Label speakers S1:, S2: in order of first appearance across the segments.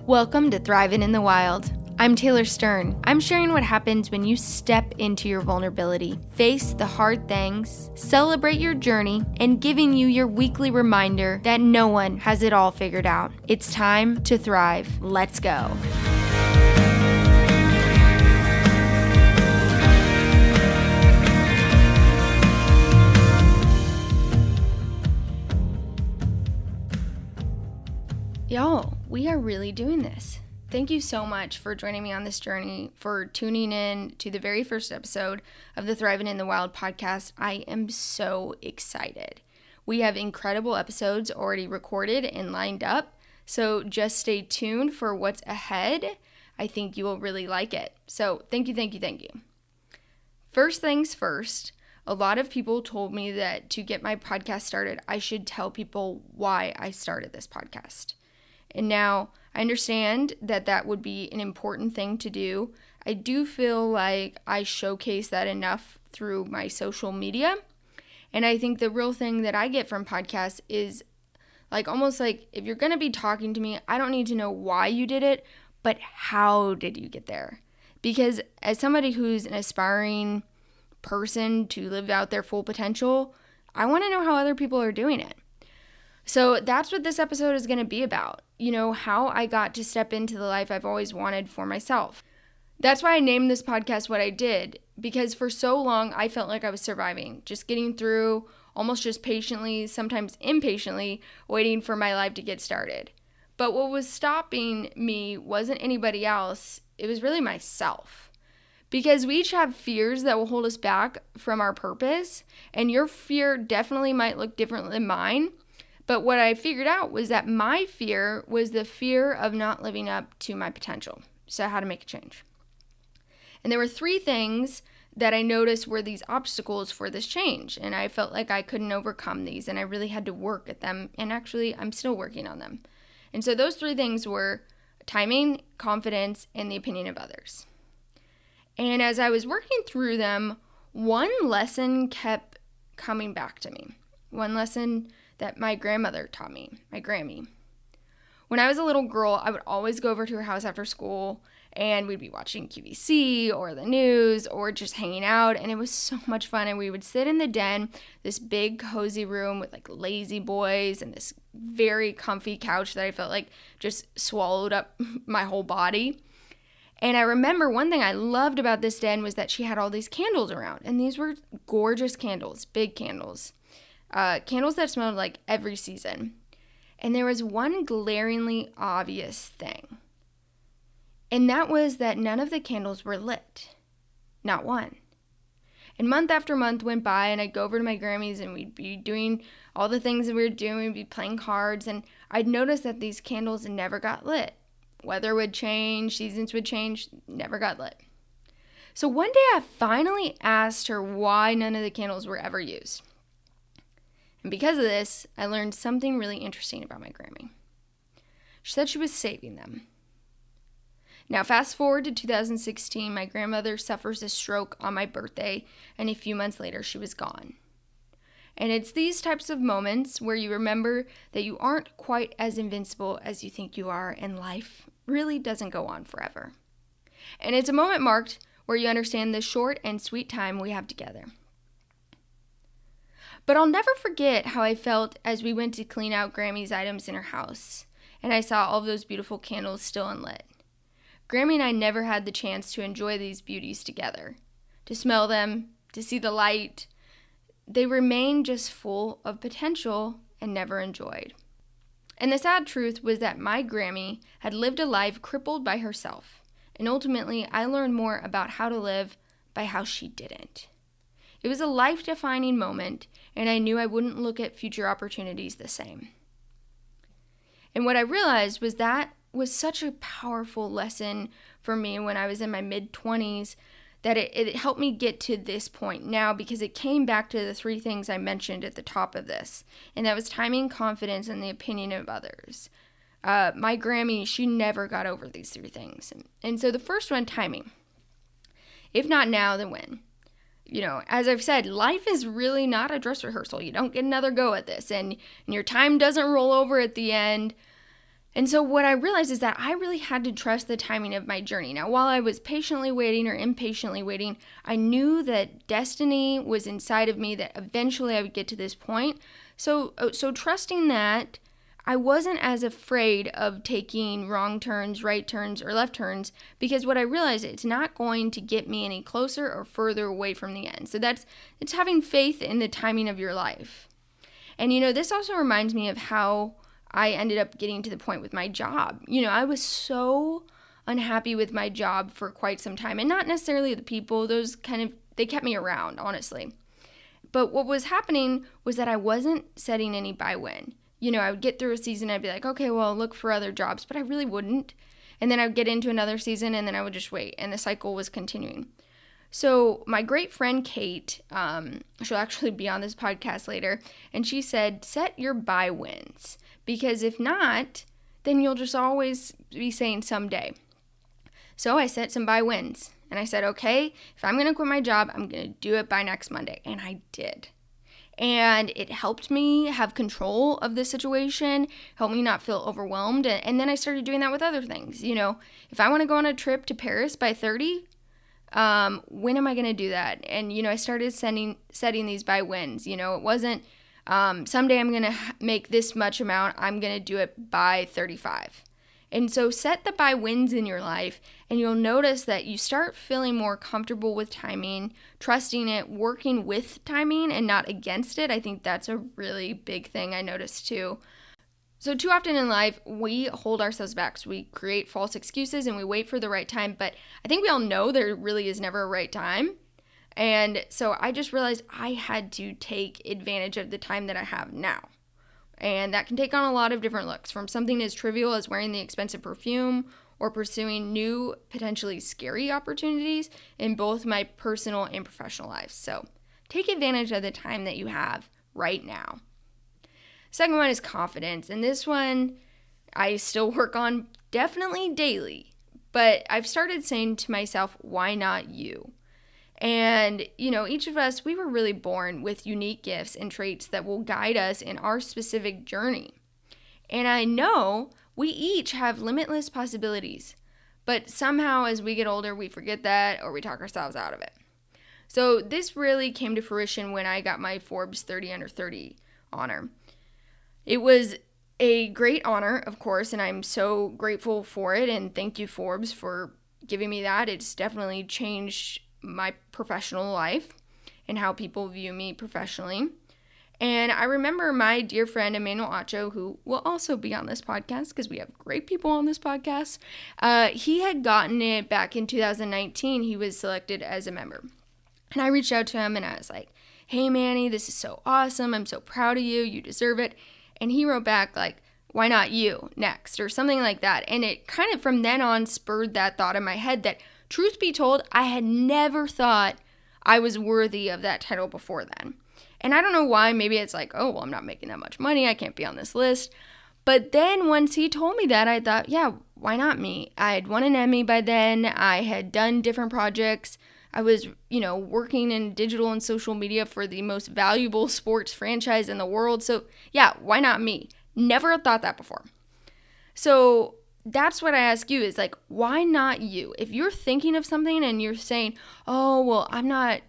S1: Welcome to Thrivin in the Wild. I'm Taylor Stern. I'm sharing what happens when you step into your vulnerability, face the hard things, celebrate your journey, and giving you your weekly reminder that no one has it all figured out. It's time to thrive. Let's go. Y'all, we are really doing this. Thank you so much for joining me on this journey, for tuning in to the very first episode of the Thrivin in the Wild podcast. I am so excited. We have incredible episodes already recorded and lined up, so just stay tuned for what's ahead. I think you will really like it. So thank you. First things first, a lot of people told me that to get my podcast started, I should tell people why I started this podcast. And now I understand that that would be an important thing to do. I do feel like I showcase that enough through my social media. And I think the real thing that I get from podcasts is almost like if you're going to be talking to me, I don't need to know why you did it, but how did you get there? Because as somebody who's an aspiring person to live out their full potential, I want to know how other people are doing it. So that's what this episode is going to be about. How I got to step into the life I've always wanted for myself. That's why I named this podcast what I did, because for so long I felt like I was surviving, just getting through, almost just patiently, sometimes impatiently, waiting for my life to get started. But what was stopping me wasn't anybody else, it was really myself. Because we each have fears that will hold us back from our purpose, and your fear definitely might look different than mine. But what I figured out was that my fear was the fear of not living up to my potential. So I had to make a change. And there were 3 things that I noticed were these obstacles for this change. And I felt like I couldn't overcome these, and I really had to work at them. And actually, I'm still working on them. And so those 3 things were timing, confidence, and the opinion of others. And as I was working through them, one lesson kept coming back to me. One lesson that my grandmother taught me, my Grammy. When I was a little girl, I would always go over to her house after school, and we'd be watching QVC or the news or just hanging out, and it was so much fun. And we would sit in the den, this big cozy room with lazy boys and this very comfy couch that I felt like just swallowed up my whole body. And I remember one thing I loved about this den was that she had all these candles around, and these were gorgeous candles, big candles. Candles that smelled like every season. And there was one glaringly obvious thing. And that was that none of the candles were lit. Not one. And month after month went by, and I'd go over to my Grammys, and we'd be doing all the things that we were doing. We'd be playing cards, and I'd notice that these candles never got lit. Weather would change, seasons would change, never got lit. So one day I finally asked her why none of the candles were ever used. And because of this, I learned something really interesting about my Grammy. She said she was saving them. Now, fast forward to 2016, my grandmother suffers a stroke on my birthday, and a few months later, she was gone. And it's these types of moments where you remember that you aren't quite as invincible as you think you are, and life really doesn't go on forever. And it's a moment marked where you understand the short and sweet time we have together. But I'll never forget how I felt as we went to clean out Grammy's items in her house, and I saw all of those beautiful candles still unlit. Grammy and I never had the chance to enjoy these beauties together, to smell them, to see the light. They remained just full of potential and never enjoyed. And the sad truth was that my Grammy had lived a life crippled by herself, and ultimately I learned more about how to live by how she didn't. It was a life-defining moment, and I knew I wouldn't look at future opportunities the same. And what I realized was that was such a powerful lesson for me when I was in my mid-20s that it helped me get to this point now, because it came back to the 3 things I mentioned at the top of this, and that was timing, confidence, and the opinion of others. My Grammy, she never got over these 3 things. And so the first one, timing. If not now, then when? As I've said, life is really not a dress rehearsal. You don't get another go at this, and your time doesn't roll over at the end. And so what I realized is that I really had to trust the timing of my journey. Now, while I was patiently waiting or impatiently waiting, I knew that destiny was inside of me, that eventually I would get to this point. So trusting that, I wasn't as afraid of taking wrong turns, right turns, or left turns, because what I realized, it's not going to get me any closer or further away from the end. So it's having faith in the timing of your life. And this also reminds me of how I ended up getting to the point with my job. I was so unhappy with my job for quite some time, and not necessarily the people, they kept me around, honestly. But what was happening was that I wasn't setting any by-when. I would get through a season, I'd be like, okay, well, I'll look for other jobs, but I really wouldn't. And then I would get into another season, and then I would just wait, and the cycle was continuing. So my great friend Kate, she'll actually be on this podcast later, and she said, set your by-wins, because if not, then you'll just always be saying someday. So I set some by-wins, and I said, okay, if I'm going to quit my job, I'm going to do it by next Monday, and I did. And it helped me have control of the situation, helped me not feel overwhelmed, and then I started doing that with other things. If I want to go on a trip to Paris by 30, when am I going to do that? And, I started setting these by-wins. It wasn't, someday I'm going to make this much amount, I'm going to do it by 35. And so set the by-wins in your life, and you'll notice that you start feeling more comfortable with timing, trusting it, working with timing and not against it. I think that's a really big thing I noticed too. So too often in life, we hold ourselves back. So we create false excuses and we wait for the right time. But I think we all know there really is never a right time. And so I just realized I had to take advantage of the time that I have now. And that can take on a lot of different looks, from something as trivial as wearing the expensive perfume or pursuing new, potentially scary opportunities in both my personal and professional lives. So take advantage of the time that you have right now. Second one is confidence. And this one I still work on definitely daily. But I've started saying to myself, why not you? And, each of us, we were really born with unique gifts and traits that will guide us in our specific journey. And I know we each have limitless possibilities, but somehow as we get older, we forget that or we talk ourselves out of it. So this really came to fruition when I got my Forbes 30 Under 30 honor. It was a great honor, of course, and I'm so grateful for it. And thank you, Forbes, for giving me that. It's definitely changed my professional life and how people view me professionally. And I remember my dear friend Emmanuel Acho, who will also be on this podcast because we have great people on this podcast. He had gotten it back in 2019. He was selected as a member. And I reached out to him and I was like, hey, Manny, this is so awesome. I'm so proud of you. You deserve it. And he wrote back like, why not you next, or something like that. And it kind of from then on spurred that thought in my head that, truth be told, I had never thought I was worthy of that title before then. And I don't know why. Maybe it's like, oh, well, I'm not making that much money. I can't be on this list. But then once he told me that, I thought, yeah, why not me? I had won an Emmy by then. I had done different projects. I was, working in digital and social media for the most valuable sports franchise in the world. So yeah, why not me? Never thought that before. So that's what I ask you is like, why not you? If you're thinking of something and you're saying, oh, well, I'm not,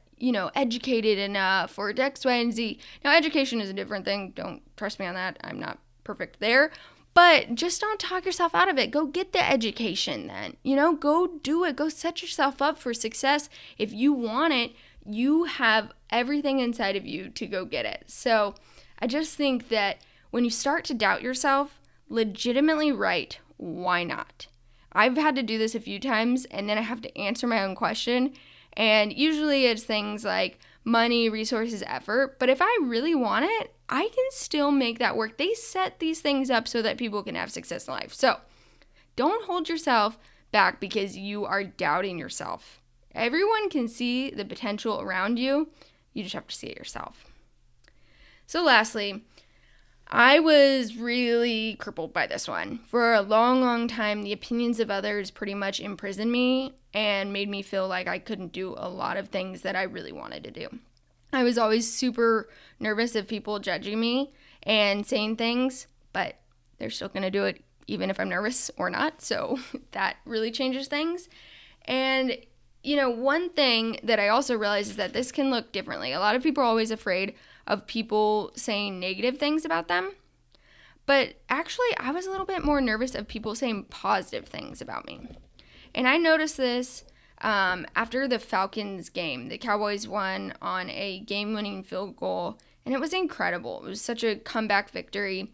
S1: educated enough or X, Y, and Z. Now, education is a different thing. Don't trust me on that. I'm not perfect there. But just don't talk yourself out of it. Go get the education then. Go do it. Go set yourself up for success. If you want it, you have everything inside of you to go get it. So I just think that when you start to doubt yourself, legitimately write, why not? I've had to do this a few times, and then I have to answer my own question. And usually it's things like money, resources, effort. But if I really want it, I can still make that work. They set these things up so that people can have success in life. So don't hold yourself back because you are doubting yourself. Everyone can see the potential around you. You just have to see it yourself. So lastly, I was really crippled by this one. For a long, long time, the opinions of others pretty much imprisoned me and made me feel like I couldn't do a lot of things that I really wanted to do. I was always super nervous of people judging me and saying things, but they're still going to do it even if I'm nervous or not. So that really changes things. And, one thing that I also realized is that this can look differently. A lot of people are always afraid of people saying negative things about them. But actually, I was a little bit more nervous of people saying positive things about me. And I noticed this after the Falcons game. The Cowboys won on a game-winning field goal, and it was incredible. It was such a comeback victory.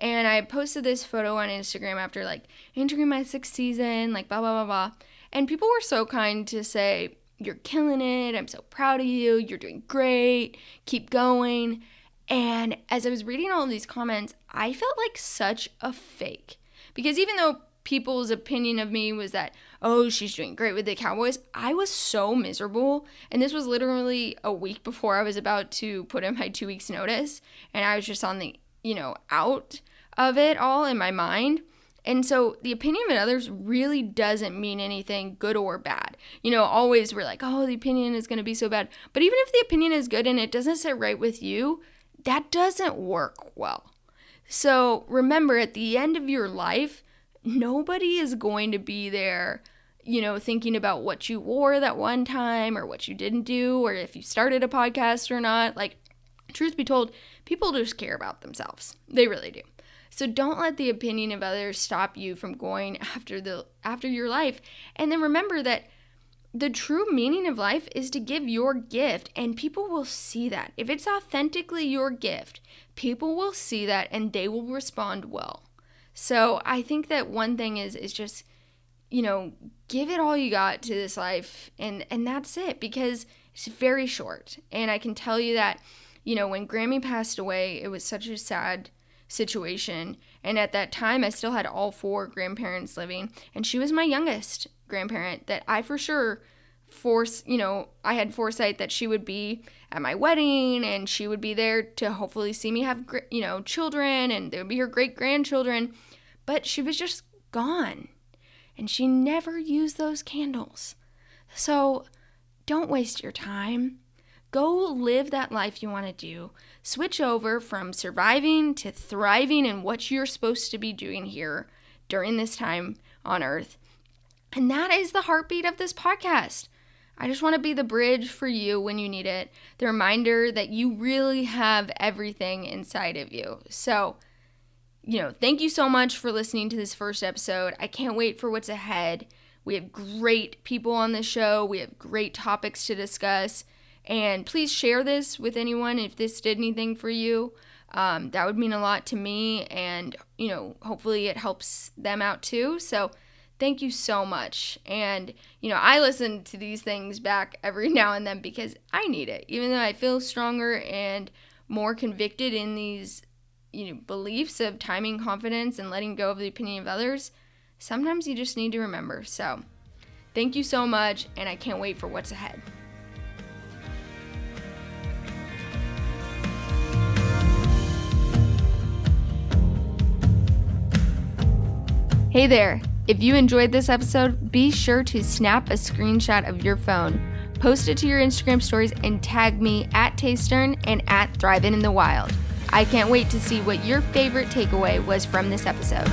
S1: And I posted this photo on Instagram after, entering my 6th season, blah, blah, blah, blah. And people were so kind to say, "You're killing it. I'm so proud of you. You're doing great. Keep going." And as I was reading all of these comments, I felt like such a fake. Because even though people's opinion of me was that, oh, she's doing great with the Cowboys, I was so miserable. And this was literally a week before I was about to put in my 2 weeks notice. And I was just on the, out of it all in my mind. And so the opinion of others really doesn't mean anything good or bad. Always we're like, oh, the opinion is going to be so bad. But even if the opinion is good and it doesn't sit right with you, that doesn't work well. So remember, at the end of your life, nobody is going to be there, thinking about what you wore that one time or what you didn't do or if you started a podcast or not. Truth be told, people just care about themselves. They really do. So don't let the opinion of others stop you from going after your life. And then remember that the true meaning of life is to give your gift, and people will see that. If it's authentically your gift, people will see that and they will respond well. So I think that one thing is just, give it all you got to this life, and that's it, because it's very short. And I can tell you that, when Grammy passed away, it was such a sad situation. And at that time, I still had all 4 grandparents living, and she was my youngest grandparent that I for sure I had foresight that she would be at my wedding and she would be there to hopefully see me have, children, and they would be her great-grandchildren. But she was just gone, and she never used those candles. So don't waste your time. Go live that life you want to do. Switch over from surviving to thriving in what you're supposed to be doing here during this time on earth. And that is the heartbeat of this podcast. I just want to be the bridge for you when you need it. The reminder that you really have everything inside of you. So, thank you so much for listening to this first episode. I can't wait for what's ahead. We have great people on the show. We have great topics to discuss. And please share this with anyone if this did anything for you. That would mean a lot to me, and, hopefully it helps them out too. So thank you so much. And, I listen to these things back every now and then because I need it. Even though I feel stronger and more convicted in these, beliefs of timing, confidence, and letting go of the opinion of others, sometimes you just need to remember. So thank you so much, and I can't wait for what's ahead. Hey there! If you enjoyed this episode, be sure to snap a screenshot of your phone, post it to your Instagram stories, and tag me at Tastern and at Thrivin in the Wild. I can't wait to see what your favorite takeaway was from this episode.